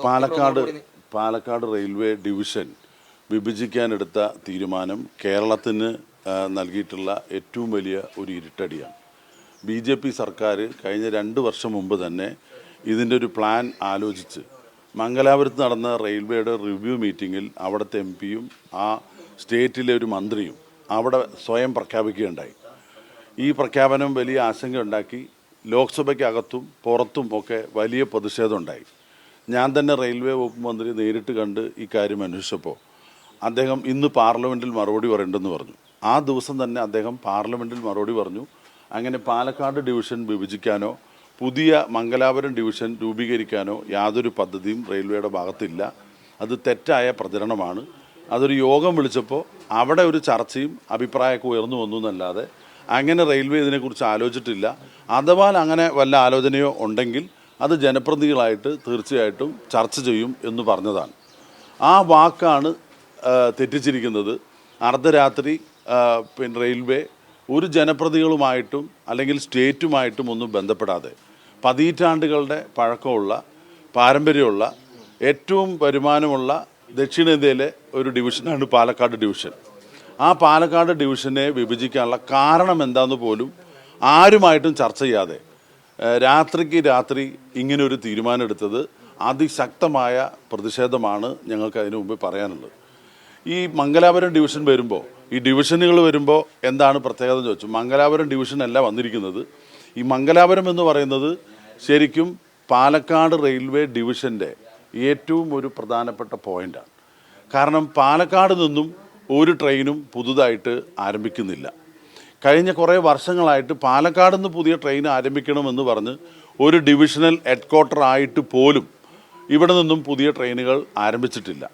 Palakkad railway division വിഭജിക്കാനെടുത്ത തീരുമാനം കേരളത്തിന് നൽകിയിട്ടുള്ള ഏറ്റവും വലിയ ഒരു ഇരുട്ടടിയാണ്. BJP സർക്കാർ കഴിഞ്ഞ 2 വർഷം മുമ്പ് തന്നെ ഇതിൻ്റെ ഒരു പ്ലാൻ ആലോചിച്ച് മംഗലാപുരത്ത് നടന്ന റെയിൽവേയുടെ റിവ്യൂ മീറ്റിങ്ങിൽ അവിടുത്തെ MPയും ആ സ്റ്റേറ്റിലെ ഒരു മന്ത്രിയും അവിടെ സ്വയം പ്രഖ്യാപിക്കുകയുണ്ടായി. ഈ പ്രഖ്യാപനം വലിയ ആശങ്ക ഉണ്ടാക്കി. ലോക്സഭയ്ക്കകത്തും പുറത്തും ഒക്കെ വലിയ പ്രതിഷേധമുണ്ടായി. ഞാൻ തന്നെ റെയിൽവേ വകുപ്പ് മന്ത്രി നേരിട്ട് കണ്ട് ഈ കാര്യം അന്വേഷിച്ചപ്പോൾ അദ്ദേഹം ഇന്ന് പാർലമെൻറ്റിൽ മറുപടി പറയേണ്ടെന്ന് പറഞ്ഞു. ആ ദിവസം തന്നെ അദ്ദേഹം പാർലമെൻറ്റിൽ മറുപടി പറഞ്ഞു, അങ്ങനെ പാലക്കാട് ഡിവിഷൻ വിഭജിക്കാനോ പുതിയ മംഗലാപുരം ഡിവിഷൻ രൂപീകരിക്കാനോ യാതൊരു പദ്ധതിയും റെയിൽവേയുടെ ഭാഗത്തില്ല. അത് തെറ്റായ പ്രചരണമാണ്. അതൊരു യോഗം വിളിച്ചപ്പോൾ അവിടെ ഒരു ചർച്ചയും അഭിപ്രായമൊക്കെ ഉയർന്നു വന്നു എന്നല്ലാതെ അങ്ങനെ റെയിൽവേ ഇതിനെക്കുറിച്ച് ആലോചിച്ചിട്ടില്ല. അഥവാ അങ്ങനെ വല്ല ആലോചനയോ ഉണ്ടെങ്കിൽ അത് ജനപ്രതിനിധികളായിട്ട് തീർച്ചയായിട്ടും ചർച്ച ചെയ്യും എന്ന് പറഞ്ഞതാണ്. ആ വാക്കാണ് തെറ്റിച്ചിരിക്കുന്നത്. അർദ്ധരാത്രി റെയിൽവേ ഒരു ജനപ്രതിനിധികളുമായിട്ടും അല്ലെങ്കിൽ സ്റ്റേറ്റുമായിട്ടും ഒന്നും ബന്ധപ്പെടാതെ പതിറ്റാണ്ടുകളുടെ പഴക്കമുള്ള പാരമ്പര്യമുള്ള ഏറ്റവും വരുമാനമുള്ള ദക്ഷിണേന്ത്യയിലെ ഒരു ഡിവിഷനാണ് പാലക്കാട് ഡിവിഷൻ. ആ പാലക്കാട് ഡിവിഷനെ വിഭജിക്കാനുള്ള കാരണം എന്താണെന്ന് പോലും ആരുമായിട്ടും ചർച്ച ചെയ്യാതെ രാത്രിക്ക് രാത്രി ഇങ്ങനൊരു തീരുമാനമെടുത്തത് അതിശക്തമായ പ്രതിഷേധമാണ് ഞങ്ങൾക്ക് അതിനു മുമ്പ് പറയാനുള്ളത്. ഈ മംഗലാപുരം ഡിവിഷൻ വരുമ്പോൾ, ഈ ഡിവിഷനുകൾ വരുമ്പോൾ എന്താണ് പ്രത്യേകത എന്ന് ചോദിച്ചു. മംഗലാപുരം ഡിവിഷനല്ല വന്നിരിക്കുന്നത്. ഈ മംഗലാപുരം എന്ന് പറയുന്നത് ശരിക്കും പാലക്കാട് റെയിൽവേ ഡിവിഷൻ്റെ ഏറ്റവും ഒരു പ്രധാനപ്പെട്ട പോയിൻ്റാണ്. കാരണം പാലക്കാട് നിന്നും ഒരു ട്രെയിനും പുതുതായിട്ട് ആരംഭിക്കുന്നില്ല. കഴിഞ്ഞ കുറേ വർഷങ്ങളായിട്ട് പാലക്കാട് നിന്ന് പുതിയ ട്രെയിൻ ആരംഭിക്കണമെന്ന് പറഞ്ഞ് ഒരു ഡിവിഷണൽ ഹെഡ്ക്വാർട്ടർ ആയിട്ട് പോലും ഇവിടെ നിന്നും പുതിയ ട്രെയിനുകൾ ആരംഭിച്ചിട്ടില്ല.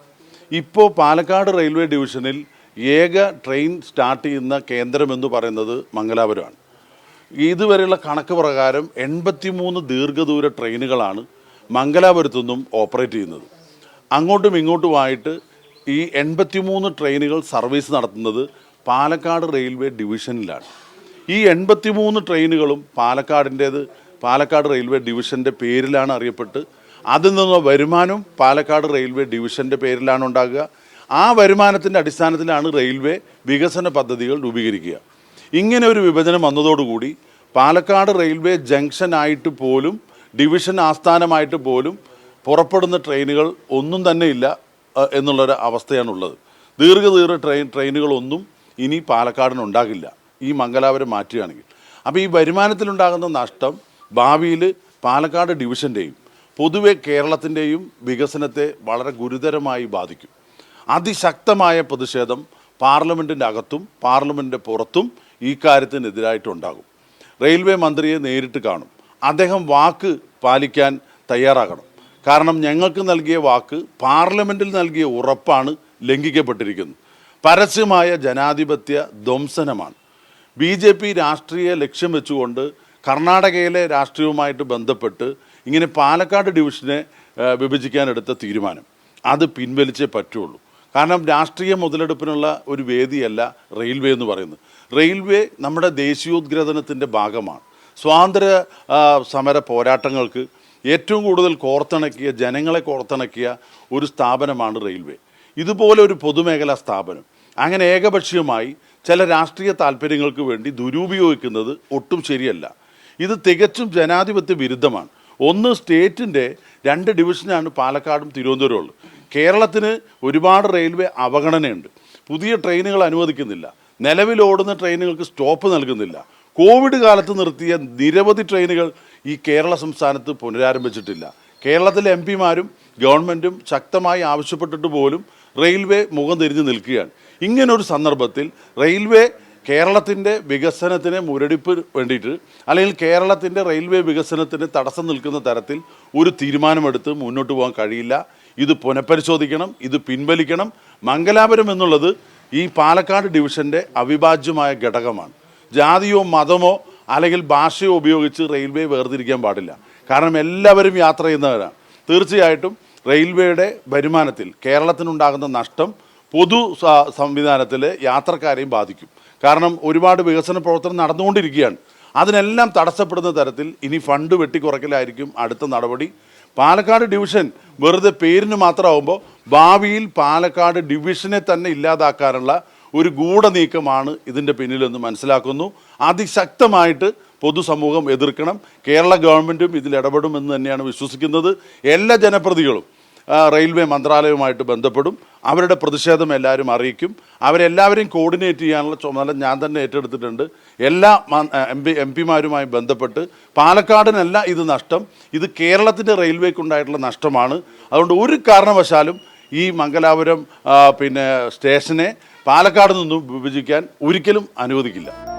ഇപ്പോൾ പാലക്കാട് റെയിൽവേ ഡിവിഷനിൽ ഏക ട്രെയിൻ സ്റ്റാർട്ട് ചെയ്യുന്ന കേന്ദ്രമെന്ന് പറയുന്നത് മംഗലാപുരമാണ്. ഇതുവരെയുള്ള കണക്ക് പ്രകാരം 83 ദീർഘദൂര ട്രെയിനുകളാണ് മംഗലാപുരത്തു നിന്നും ഓപ്പറേറ്റ് ചെയ്യുന്നത്. അങ്ങോട്ടും ഇങ്ങോട്ടുമായിട്ട് ഈ 83 ട്രെയിനുകൾ സർവീസ് നടത്തുന്നത് പാലക്കാട് റെയിൽവേ ഡിവിഷനിലാണ്. ഈ 83 ട്രെയിനുകളും പാലക്കാട് റെയിൽവേ ഡിവിഷൻ്റെ പേരിലാണ് അറിയപ്പെട്ട് അതിൽ നിന്നുള്ള വരുമാനം പാലക്കാട് റെയിൽവേ ഡിവിഷൻ്റെ പേരിലാണ് ഉണ്ടാകുക. ആ വരുമാനത്തിൻ്റെ അടിസ്ഥാനത്തിലാണ് റെയിൽവേ വികസന പദ്ധതികൾ രൂപീകരിക്കുക. ഇങ്ങനെ ഒരു വിഭജനം വന്നതോടുകൂടി പാലക്കാട് റെയിൽവേ ജംഗ്ഷനായിട്ട് പോലും ഡിവിഷൻ ആസ്ഥാനമായിട്ട് പോലും പുറപ്പെടുന്ന ട്രെയിനുകൾ ഒന്നും തന്നെ ഇല്ല എന്നുള്ളൊരു അവസ്ഥയാണുള്ളത്. ദീർഘ ട്രെയിനുകളൊന്നും ഇനി പാലക്കാടിനുണ്ടാകില്ല ഈ മംഗലാപുരം മാറ്റുകയാണെങ്കിൽ. അപ്പോൾ ഈ വരുമാനത്തിലുണ്ടാകുന്ന നഷ്ടം ഭാവിയിൽ പാലക്കാട് ഡിവിഷൻ്റെയും പൊതുവെ കേരളത്തിൻ്റെയും വികസനത്തെ വളരെ ഗുരുതരമായി ബാധിക്കും. അതിശക്തമായ പ്രതിഷേധം പാർലമെൻറ്റിൻ്റെ അകത്തും പാർലമെൻറ്റിൻ്റെ പുറത്തും ഈ കാര്യത്തിനെതിരായിട്ടുണ്ടാകും. റെയിൽവേ മന്ത്രിയെ നേരിട്ട് കാണും. അദ്ദേഹം വാക്ക് പാലിക്കാൻ തയ്യാറാകണം. കാരണം ഞങ്ങൾക്ക് നൽകിയ വാക്ക്, പാർലമെൻറ്റിൽ നൽകിയ ഉറപ്പാണ് ലംഘിക്കപ്പെട്ടിരിക്കുന്നത്. പരസ്യമായ ജനാധിപത്യ ധ്വംസനമാണ്. BJP രാഷ്ട്രീയ ലക്ഷ്യം വെച്ചുകൊണ്ട് കർണാടകയിലെ രാഷ്ട്രീയവുമായിട്ട് ബന്ധപ്പെട്ട് ഇങ്ങനെ പാലക്കാട് ഡിവിഷനെ വിഭജിക്കാനെടുത്ത തീരുമാനം അത് പിൻവലിച്ചേ പറ്റുള്ളൂ. കാരണം രാഷ്ട്രീയ മുതലെടുപ്പിനുള്ള ഒരു വേദിയല്ല റെയിൽവേ എന്ന് പറയുന്നത്. റെയിൽവേ നമ്മുടെ ദേശീയോദ്ഗ്രഥനത്തിൻ്റെ ഭാഗമാണ്. സ്വാതന്ത്ര്യ സമര പോരാട്ടങ്ങൾക്ക് ഏറ്റവും കൂടുതൽ ജനങ്ങളെ കോർത്തിണക്കിയ ഒരു സ്ഥാപനമാണ് റെയിൽവേ. ഇതുപോലെ ഒരു പൊതുമേഖലാ സ്ഥാപനം അങ്ങനെ ഏകപക്ഷീയമായി ചില രാഷ്ട്രീയ താല്പര്യങ്ങൾക്ക് വേണ്ടി ദുരുപയോഗിക്കുന്നത് ഒട്ടും ശരിയല്ല. ഇത് തികച്ചും ജനാധിപത്യ വിരുദ്ധമാണ്. ഒന്ന്, സ്റ്റേറ്റിൻ്റെ 2 ഡിവിഷനാണ് പാലക്കാടും തിരുവനന്തപുരവും ഉള്ളത്. കേരളത്തിന് ഒരുപാട് റെയിൽവേ അവഗണനയുണ്ട്. പുതിയ ട്രെയിനുകൾ അനുവദിക്കുന്നില്ല. നിലവിലോടുന്ന ട്രെയിനുകൾക്ക് സ്റ്റോപ്പ് നൽകുന്നില്ല. കോവിഡ് കാലത്ത് നിർത്തിയ നിരവധി ട്രെയിനുകൾ ഈ കേരള സംസ്ഥാനത്ത് പുനരാരംഭിച്ചിട്ടില്ല. കേരളത്തിലെ MPമാരും ഗവൺമെൻറ്റും ശക്തമായി ആവശ്യപ്പെട്ടിട്ട് പോലും റെയിൽവേ മുഖം തിരിഞ്ഞ് നിൽക്കുകയാണ്. ഇങ്ങനൊരു സന്ദർഭത്തിൽ റെയിൽവേ കേരളത്തിൻ്റെ വികസനത്തിന് മുരടിപ്പ് വേണ്ടിയിട്ട് അല്ലെങ്കിൽ കേരളത്തിൻ്റെ റെയിൽവേ വികസനത്തിന് തടസ്സം നിൽക്കുന്ന തരത്തിൽ ഒരു തീരുമാനമെടുത്ത് മുന്നോട്ട് പോകാൻ കഴിയില്ല. ഇത് പുനഃപരിശോധിക്കണം, ഇത് പിൻവലിക്കണം. മംഗലാപുരം എന്നുള്ളത് ഈ പാലക്കാട് ഡിവിഷൻ്റെ അവിഭാജ്യമായ ഘടകമാണ്. ജാതിയോ മതമോ അല്ലെങ്കിൽ ഭാഷയോ ഉപയോഗിച്ച് റെയിൽവേ വേർതിരിക്കാൻ പാടില്ല. കാരണം എല്ലാവരും യാത്ര ചെയ്യുന്നവരാണ്. തീർച്ചയായിട്ടും റെയിൽവേയുടെ വരുമാനത്തിൽ കേരളത്തിനുണ്ടാകുന്ന നഷ്ടം പൊതു സംവിധാനത്തിലെ യാത്രക്കാരെയും ബാധിക്കും. കാരണം ഒരുപാട് വികസന പ്രവർത്തനം നടന്നുകൊണ്ടിരിക്കുകയാണ്. അതിനെല്ലാം തടസ്സപ്പെടുന്ന തരത്തിൽ ഇനി ഫണ്ട് വെട്ടിക്കുറയ്ക്കലായിരിക്കും അടുത്ത നടപടി. പാലക്കാട് ഡിവിഷൻ വെറുതെ പേരിന് മാത്രമാകുമ്പോൾ ഭാവിയിൽ പാലക്കാട് ഡിവിഷനെ തന്നെ ഇല്ലാതാക്കാനുള്ള ഒരു ഗൂഢനീക്കമാണ് ഇതിൻ്റെ പിന്നിലെന്ന് മനസ്സിലാക്കുന്നു. അതിശക്തമായിട്ട് പൊതുസമൂഹം എതിർക്കണം. കേരള ഗവൺമെൻറ്റും ഇതിൽ ഇടപെടുമെന്ന് തന്നെയാണ് വിശ്വസിക്കുന്നത്. എല്ലാ ജനപ്രതികളും റെയിൽവേ മന്ത്രാലയവുമായിട്ട് ബന്ധപ്പെടും. അവരുടെ പ്രതിഷേധം എല്ലാവരും അറിയിക്കും. അവരെല്ലാവരെയും കോർഡിനേറ്റ് ചെയ്യാനുള്ള ചുമതല ഞാൻ തന്നെ ഏറ്റെടുത്തിട്ടുണ്ട്. എല്ലാ എം പിമാരുമായി ബന്ധപ്പെട്ട് പാലക്കാടിനല്ല ഇത് നഷ്ടം, ഇത് കേരളത്തിൻ്റെ റെയിൽവേക്കുണ്ടായിട്ടുള്ള നഷ്ടമാണ്. അതുകൊണ്ട് ഒരു കാരണവശാലും ഈ മംഗലാപുരം സ്റ്റേഷനെ പാലക്കാട് നിന്നും വിഭജിക്കാൻ ഒരിക്കലും അനുവദിക്കില്ല.